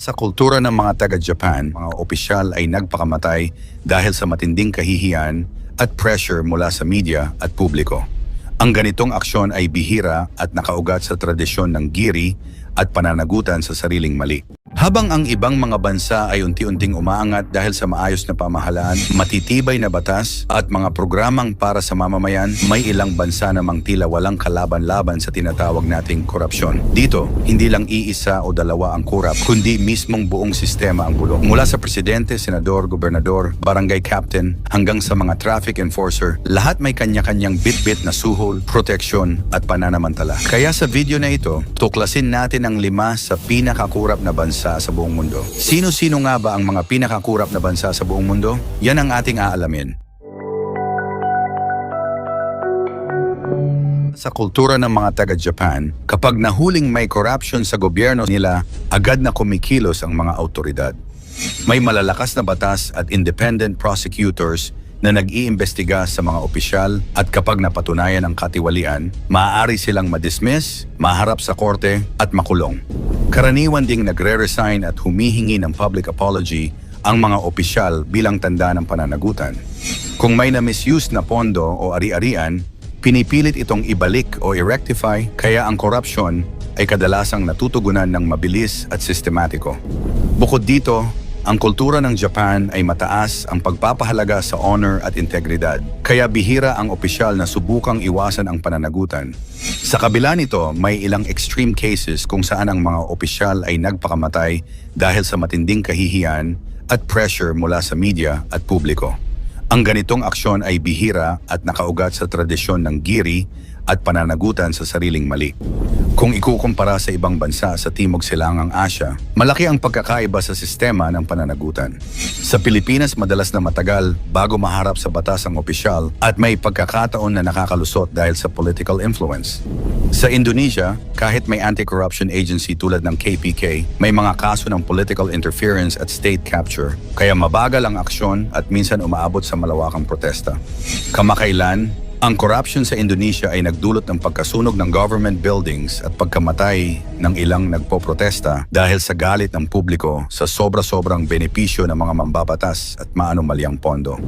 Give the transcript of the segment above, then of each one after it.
Sa kultura ng mga taga-Japan, mga opisyal ay nagpakamatay dahil sa matinding kahihiyan at pressure mula sa media at publiko. Ang ganitong aksyon ay bihira at nakaugat sa tradisyon ng giri at pananagutan sa sariling mali. Habang ang ibang mga bansa ay unti-unting umaangat dahil sa maayos na pamahalaan, matitibay na batas at mga programang para sa mamamayan, may ilang bansa namang tila walang kalaban-laban sa tinatawag nating korupsyon. Dito, hindi lang iisa o dalawa ang korap, kundi mismong buong sistema ang bulok. Mula sa presidente, senador, gobernador, barangay captain, hanggang sa mga traffic enforcer, lahat may kanya-kanyang bit-bit na suhol, proteksyon at pananamantala. Kaya sa video na ito, tuklasin natin ang 5 sa pinakakurap na bansa sa buong mundo. Sino-sino nga ba ang mga pinakakurap na bansa sa buong mundo? Yan ang ating aalamin. Sa kultura ng mga taga-Japan, kapag nahuling may corruption sa gobyerno nila, agad na kumikilos ang mga autoridad. May malalakas na batas at independent prosecutors na nag-iimbestiga sa mga opisyal at kapag napatunayan ang katiwalian, maaari silang madismiss, maharap sa korte at makulong. Karaniwan ding nagre-resign at humihingi ng public apology ang mga opisyal bilang tanda ng pananagutan. Kung may na-misuse na pondo o ari-arian, pinipilit itong ibalik o i-rectify, kaya ang korupsyon ay kadalasang natutugunan ng mabilis at sistematiko. Bukod dito, ang kultura ng Japan ay mataas ang pagpapahalaga sa honor at integridad, kaya bihira ang opisyal na subukang iwasan ang pananagutan. Sa kabila nito, may ilang extreme cases kung saan ang mga opisyal ay nagpakamatay dahil sa matinding kahihiyan at pressure mula sa media at publiko. Ang ganitong aksyon ay bihira at nakaugat sa tradisyon ng giri at pananagutan sa sariling mali. Kung ikukumpara sa ibang bansa sa Timog Silangang Asya, malaki ang pagkakaiba sa sistema ng pananagutan. Sa Pilipinas, madalas na matagal bago maharap sa batas ang opisyal at may pagkakataon na nakakalusot dahil sa political influence. Sa Indonesia, kahit may anti-corruption agency tulad ng KPK, may mga kaso ng political interference at state capture, kaya mabagal ang aksyon at minsan umaabot sa malawakang protesta. Kamakailan, ang corruption sa Indonesia ay nagdulot ng pagkasunog ng government buildings at pagkamatay ng ilang nagpoprotesta dahil sa galit ng publiko sa sobra-sobrang benepisyo ng mga mambabatas at maanumalyang pondo.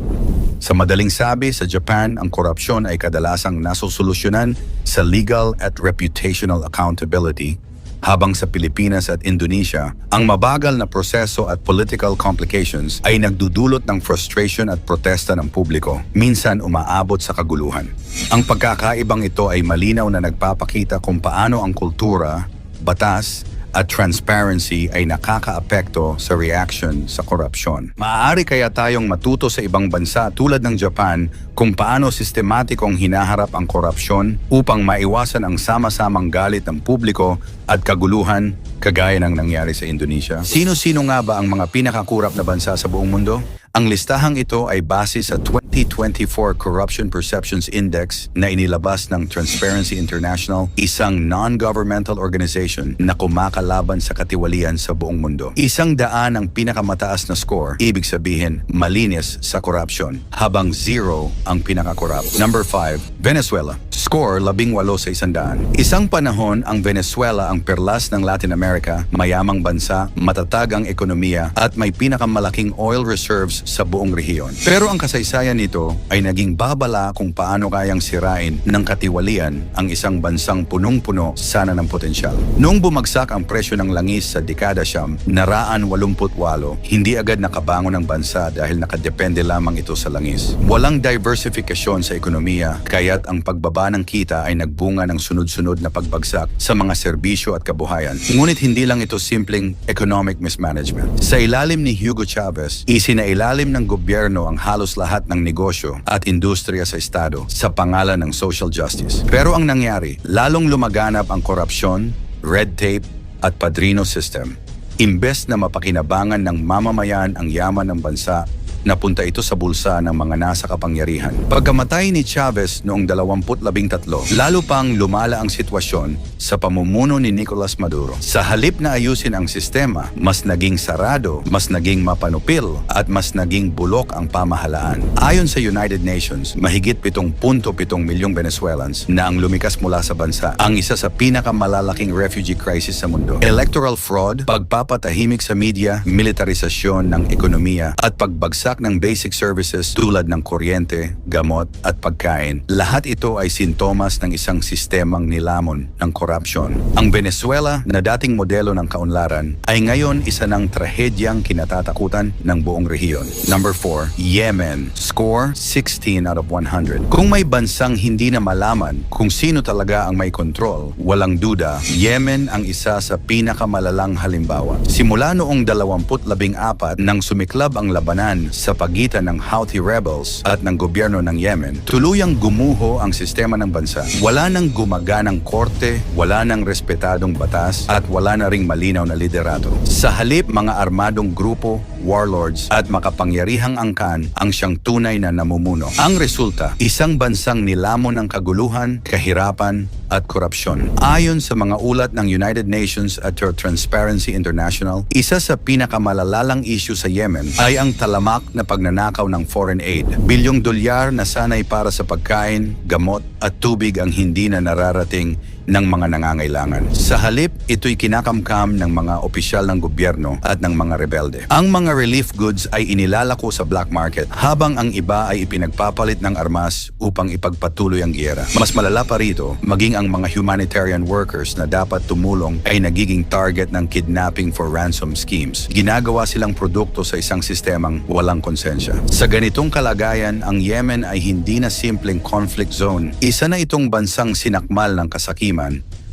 Sa madaling sabi, sa Japan, ang korupsyon ay kadalasang nasosolusyonan sa legal at reputational accountability, habang sa Pilipinas at Indonesia, ang mabagal na proseso at political complications ay nagdudulot ng frustration at protesta ng publiko, minsan umaabot sa kaguluhan. Ang pagkakaibang ito ay malinaw na nagpapakita kung paano ang kultura, batas, at transparency ay nakakaapekto sa reaction sa korupsyon. Maaari kaya tayong matuto sa ibang bansa tulad ng Japan kung paano sistematikong hinaharap ang korupsyon upang maiwasan ang sama-samang galit ng publiko at kaguluhan kagaya ng nangyari sa Indonesia. Sino-sino nga ba ang mga pinakakurap na bansa sa buong mundo? Ang listahang ito ay base sa 2024 Corruption Perceptions Index na inilabas ng Transparency International, isang non-governmental organization na kumakalaban sa katiwalian sa buong mundo. 100 ang pinakamataas na score, ibig sabihin malinis sa korupsyon, habang 0 ang pinakakorap. Number 5, Venezuela. Score 18 sa 100. Isang panahon ang Venezuela ang perlas ng Latin America, mayamang bansa, matatag ang ekonomiya at may pinakamalaking oil reserves sa buong rehiyon. Pero ang kasaysayan nito ay naging babala kung paano kayang sirain ng katiwalian ang isang bansang punong-puno sana ng potensyal. Noong bumagsak ang presyo ng langis sa dekada siyam, naraan 88, hindi agad nakabangon ang bansa dahil nakadepende lamang ito sa langis. Walang diversifikasyon sa ekonomiya, kaya't ang pagbaba ng kita ay nagbunga ng sunod-sunod na pagbagsak sa mga serbisyo at kabuhayan. Ngunit hindi lang ito simpleng economic mismanagement. Sa ilalim ni Hugo Chavez, isinailalim ng gobyerno ang halos lahat ng negosyo at industriya sa estado sa pangalan ng social justice. Pero ang nangyari, lalong lumaganap ang korupsyon, red tape at padrino system. Imbes na mapakinabangan ng mamamayan ang yaman ng bansa, napunta ito sa bulsa ng mga nasa kapangyarihan. Pagkamatay ni Chavez noong 2013, lalo pang lumala ang sitwasyon sa pamumuno ni Nicolas Maduro. Sa halip na ayusin ang sistema, mas naging sarado, mas naging mapanupil, at mas naging bulok ang pamahalaan. Ayon sa United Nations, mahigit 7.7 milyong Venezuelans na ang lumikas mula sa bansa, ang isa sa pinakamalalaking refugee crisis sa mundo. Electoral fraud, pagpapatahimik sa media, militarisasyon ng ekonomiya, at pagbagsak ng basic services tulad ng kuryente, gamot, at pagkain. Lahat ito ay sintomas ng isang sistemang nilamon ng korupsyon. Ang Venezuela na dating modelo ng kaunlaran ay ngayon isa ng trahedyang kinatatakutan ng buong rehiyon. Number 4, Yemen. Score 16 out of 100. Kung may bansang hindi na malaman kung sino talaga ang may kontrol, walang duda, Yemen ang isa sa pinakamalalang halimbawa. Simula noong 2014 nang sumiklab ang labanan sa pagitan ng Houthi rebels at ng gobyerno ng Yemen, tuluyang gumuho ang sistema ng bansa. Wala nang gumaganang korte, wala nang respetadong batas, at wala na ring malinaw na liderato. Sa halip, mga armadong grupo, warlords, at makapangyarihang angkan ang siyang tunay na namumuno. Ang resulta, isang bansang nilamon ng kaguluhan, kahirapan, at korupsyon. Ayon sa mga ulat ng United Nations at Transparency International, isa sa pinakamalalalang issue sa Yemen ay ang talamak na pagnanakaw ng foreign aid. Bilyong dolyar na sanay para sa pagkain, gamot, at tubig ang hindi na nararating ng mga nangangailangan. Sa halip, ito'y kinakamkam ng mga opisyal ng gobyerno at ng mga rebelde. Ang mga relief goods ay inilalako sa black market habang ang iba ay ipinagpapalit ng armas upang ipagpatuloy ang giyera. Mas malala pa rito, maging ang mga humanitarian workers na dapat tumulong ay nagiging target ng kidnapping for ransom schemes. Ginagawa silang produkto sa isang sistemang walang konsensya. Sa ganitong kalagayan, ang Yemen ay hindi na simpleng conflict zone. Isa na itong bansang sinakmal ng kasakiman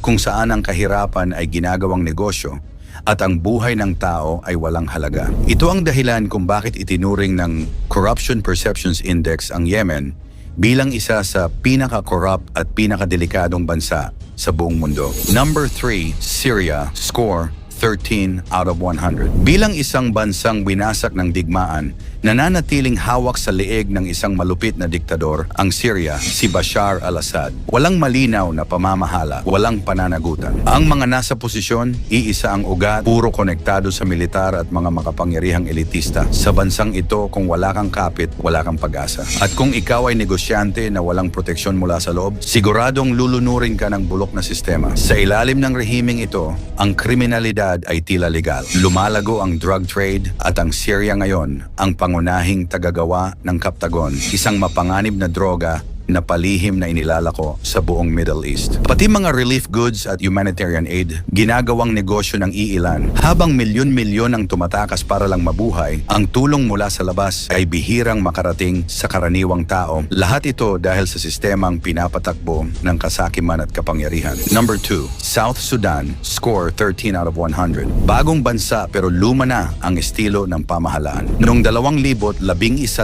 kung saan ang kahirapan ay ginagawang negosyo at ang buhay ng tao ay walang halaga. Ito ang dahilan kung bakit itinuring ng Corruption Perceptions Index ang Yemen bilang isa sa pinaka-corrupt at pinakadelikadong bansa sa buong mundo. Number 3, Syria. Score 13 out of 100. Bilang isang bansang winasak ng digmaan, nananatiling hawak sa leeg ng isang malupit na diktador, ang Syria, si Bashar al-Assad. Walang malinaw na pamamahala, walang pananagutan. Ang mga nasa posisyon, iisa ang ugat, puro konektado sa militar at mga makapangyarihang elitista. Sa bansang ito, kung wala kang kapit, wala kang pag-asa. At kung ikaw ay negosyante na walang proteksyon mula sa loob, siguradong lulunurin ka ng bulok na sistema. Sa ilalim ng rehimeng ito, ang kriminalidad ay tila legal. Lumalago ang drug trade at ang Syria ngayon ang pangunahing tagagawa ng Kaptagon, isang mapanganib na droga na palihim na inilalako sa buong Middle East. Pati mga relief goods at humanitarian aid, ginagawang negosyo ng iilan. Habang milyon-milyon ang tumatakas para lang mabuhay, ang tulong mula sa labas ay bihirang makarating sa karaniwang tao. Lahat ito dahil sa sistemang pinapatakbo ng kasakiman at kapangyarihan. Number 2, South Sudan. Score 13 out of 100. Bagong bansa pero luma na ang estilo ng pamahalaan. Noong 2011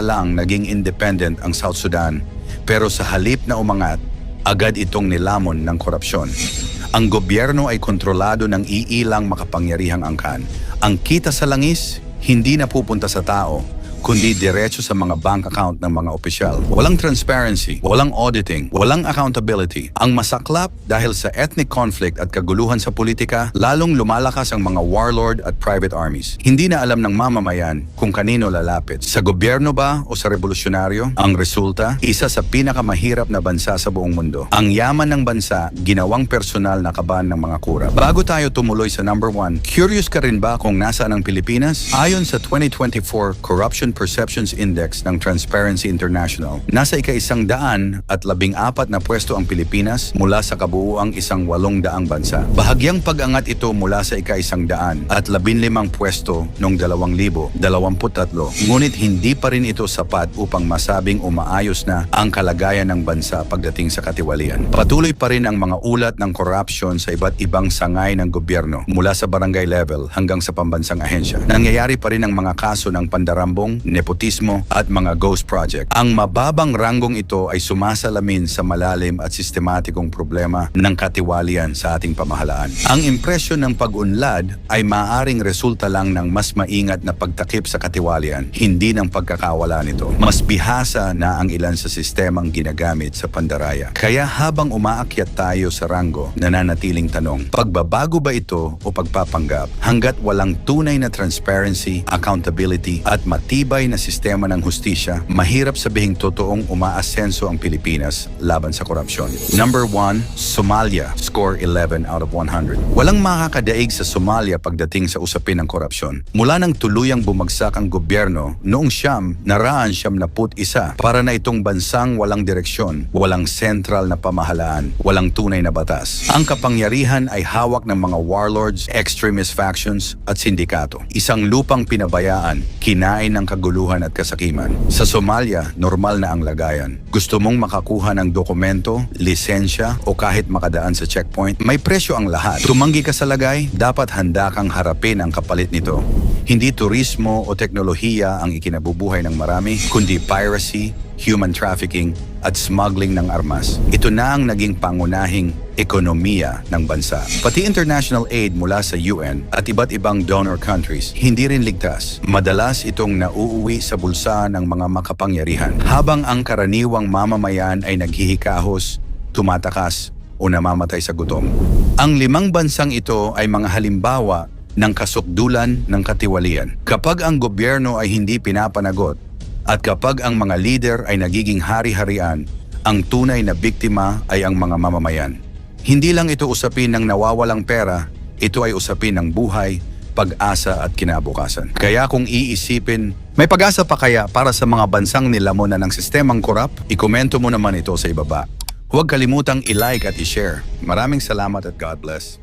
lang naging independent ang South Sudan, pero sa halip na umangat, agad itong nilamon ng korupsyon. Ang gobyerno ay kontrolado ng iilang makapangyarihang angkan. Ang kita sa langis, hindi napupunta sa tao, kundi diretso sa mga bank account ng mga opisyal. Walang transparency, walang auditing, walang accountability. Ang masaklap dahil sa ethnic conflict at kaguluhan sa politika, lalong lumalakas ang mga warlord at private armies. Hindi na alam ng mamamayan kung kanino lalapit, sa gobyerno ba o sa revolusyonaryo. Ang resulta, isa sa pinakamahirap na bansa sa buong mundo. Ang yaman ng bansa, ginawang personal na kaban ng mga kurap. Bago tayo tumuloy sa number 1, curious ka rin ba kung nasaan ang Pilipinas? Ayon sa 2024 Corruption Perceptions Index ng Transparency International, nasa ika-114 na pwesto ang Pilipinas mula sa kabuuang 800 bansa. Bahagyang pag-angat ito mula sa ika-115 pwesto noong 2023, ngunit hindi pa rin ito sapat upang masabing umaayos na ang kalagayan ng bansa pagdating sa katiwalian. Patuloy pa rin ang mga ulat ng corruption sa iba't ibang sangay ng gobyerno mula sa barangay level hanggang sa pambansang ahensya. Nangyayari pa rin ang mga kaso ng pandarambong, hacking, nepotismo at mga ghost project. Ang mababang ranggong ito ay sumasalamin sa malalim at sistematikong problema ng katiwalian sa ating pamahalaan. Ang impresyon ng pag-unlad ay maaring resulta lang ng mas maingat na pagtakip sa katiwalian, hindi ng pagkakawala nito. Mas bihasa na ang ilan sa sistemang ginagamit sa pandaraya. Kaya habang umaakyat tayo sa ranggo, nananatiling tanong, pagbabago ba ito o pagpapanggap? Hanggat walang tunay na transparency, accountability at matibay na sistema ng hustisya, mahirap sabihing totoong umaasenso ang Pilipinas laban sa korupsyon. Number 1, Somalia, score 11 out of 100. Walang makakadaig sa Somalia pagdating sa usapin ng korupsyon. Mula nang tuluyang bumagsak ang gobyerno, noong naraan 71 para na itong bansang walang direksyon, walang sentral na pamahalaan, walang tunay na batas. Ang kapangyarihan ay hawak ng mga warlords, extremist factions at sindikato. Isang lupang pinabayaan, kinain ng kaguluhan at kasakiman. Sa Somalia, normal na ang lagayan. Gusto mong makakuha ng dokumento, lisensya o kahit makadaan sa checkpoint, may presyo ang lahat. Tumanggi ka sa lagay, dapat handa kang harapin ang kapalit nito. Hindi turismo o teknolohiya ang ikinabubuhay ng marami, kundi piracy, human trafficking at smuggling ng armas. Ito na ang naging pangunahing ekonomiya ng bansa. Pati international aid mula sa UN at iba't ibang donor countries, hindi rin ligtas. Madalas itong nauuwi sa bulsa ng mga makapangyarihan, habang ang karaniwang mamamayan ay naghihikahos, tumatakas o namamatay sa gutom. Ang 5 bansang ito ay mga halimbawa ng kasukdulan ng katiwalian. Kapag ang gobyerno ay hindi pinapanagot at kapag ang mga leader ay nagiging hari-harian, ang tunay na biktima ay ang mga mamamayan. Hindi lang ito usapin ng nawawalang pera, ito ay usapin ng buhay, pag-asa at kinabukasan. Kaya kung iisipin, may pag-asa pa kaya para sa mga bansang nilamunan ng sistemang korap? Ikomento mo naman ito sa ibaba. Huwag kalimutang i-like at i-share. Maraming salamat at God bless.